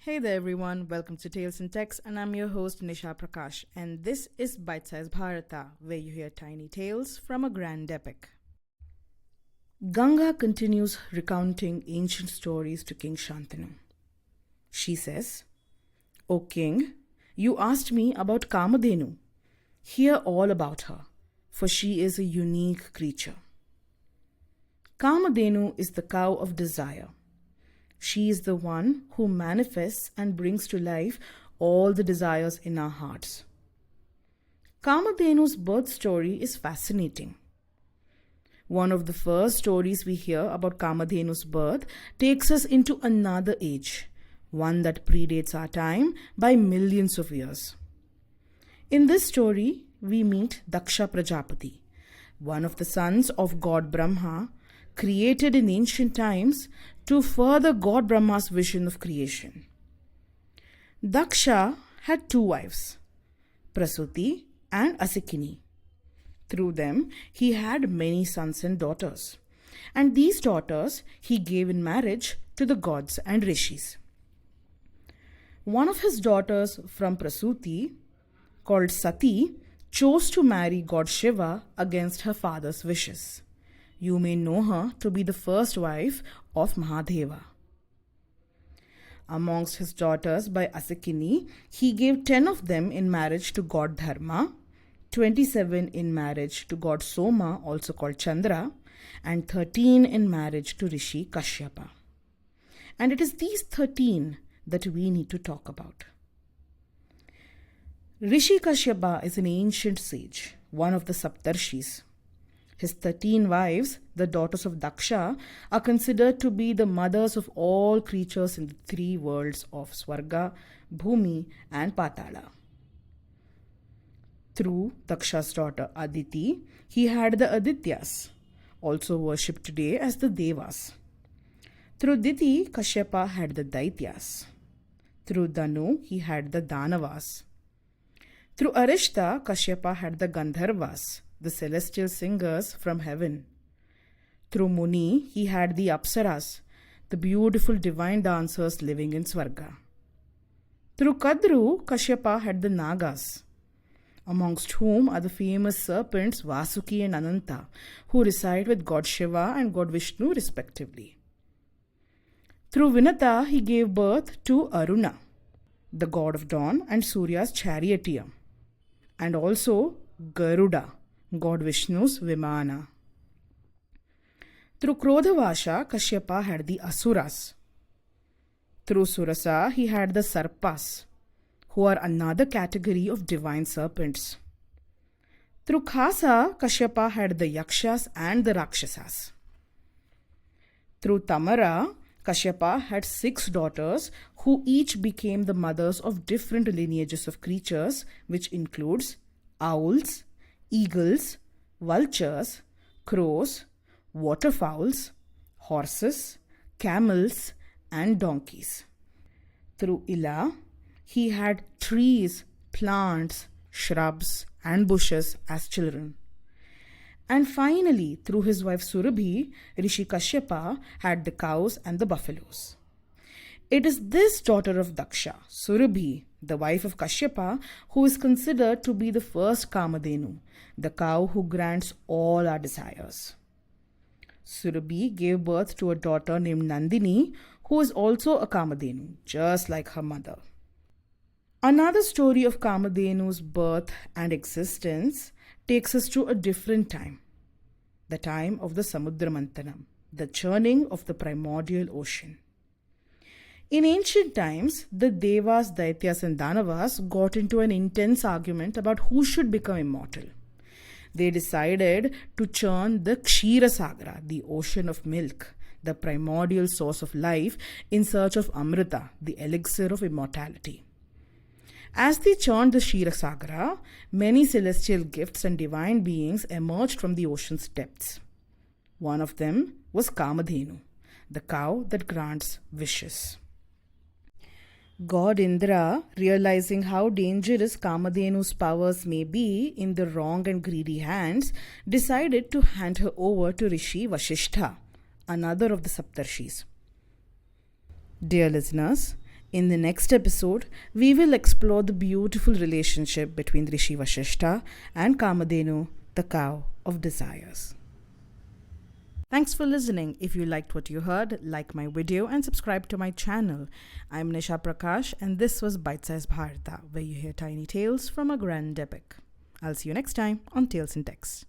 Hey there everyone, welcome to Tales in Text and I'm your host Nisha Prakash and this is Bite Size Bharata where you hear tiny tales from a grand epic. Ganga continues recounting ancient stories to King Shantanu. She says, "O King, you asked me about Kamadhenu. Hear all about her, for she is a unique creature. Kamadhenu is the cow of desire. She is the one who manifests and brings to life all the desires in our hearts. Kamadhenu's birth story is fascinating. One of the first stories we hear about Kamadhenu's birth takes us into another age, one that predates our time by millions of years. In this story, we meet Daksha Prajapati, one of the sons of God Brahma, created in ancient times to further God Brahma's vision of creation. Daksha had two wives, Prasuti and Asikini. Through them, he had many sons and daughters, and these daughters he gave in marriage to the gods and rishis. One of his daughters from Prasuti, called Sati, chose to marry God Shiva against her father's wishes. You may know her to be the first wife of Mahadeva. Amongst his daughters by Asikini, he gave 10 of them in marriage to God Dharma, 27 in marriage to God Soma, also called Chandra, and 13 in marriage to Rishi Kashyapa. And it is these 13 that we need to talk about. Rishi Kashyapa is an ancient sage, one of the Saptarshis. His 13 wives, the daughters of Daksha, are considered to be the mothers of all creatures in the three worlds of Swarga, Bhumi, and Patala. Through Daksha's daughter Aditi, he had the Adityas, also worshipped today as the Devas. Through Diti, Kashyapa had the Daityas. Through Danu, he had the Danavas. Through Arishta, Kashyapa had the Gandharvas, the celestial singers from heaven. Through Muni, he had the Apsaras, the beautiful divine dancers living in Swarga. Through Kadru, Kashyapa had the Nagas, amongst whom are the famous serpents Vasuki and Ananta, who reside with God Shiva and God Vishnu respectively. Through Vinata, he gave birth to Aruna, the god of dawn and Surya's charioteer, and also Garuda, God Vishnu's Vimana. Through Krodhavasha, Kashyapa had the Asuras. Through Surasa, he had the Sarpas, who are another category of divine serpents. Through Khasa, Kashyapa had the Yakshas and the Rakshasas. Through Tamara, Kashyapa had 6 daughters who each became the mothers of different lineages of creatures, which includes owls, eagles, vultures, crows, waterfowls, horses, camels, and donkeys. Through Ila, he had trees, plants, shrubs, and bushes as children. And finally, through his wife Surabhi, Rishi Kashyapa had the cows and the buffaloes. It is this daughter of Daksha, Surabhi, the wife of Kashyapa, who is considered to be the first Kamadhenu, the cow who grants all our desires. Surabhi gave birth to a daughter named Nandini, who is also a Kamadhenu, just like her mother. Another story of Kamadhenu's birth and existence takes us to a different time, the time of the Samudra Manthanam, the churning of the primordial ocean. In ancient times, the Devas, Daityas and Danavas got into an intense argument about who should become immortal. They decided to churn the Kshirosagra, the ocean of milk, the primordial source of life, in search of Amrita, the elixir of immortality. As they churned the Kshirosagra, many celestial gifts and divine beings emerged from the ocean's depths. One of them was Kamadhenu, the cow that grants wishes. God Indra, realizing how dangerous Kamadhenu's powers may be in the wrong and greedy hands, decided to hand her over to Rishi Vasishtha, another of the Saptarshis. Dear listeners, In the next episode, we will explore the beautiful relationship between Rishi Vashishta and Kamadhenu, the cow of desires. Thanks for listening. If you liked what you heard, like my video and subscribe to my channel. I'm Nisha Prakash and this was Bite Size Bharata, where you hear tiny tales from a grand epic. I'll see you next time on Tales in Text.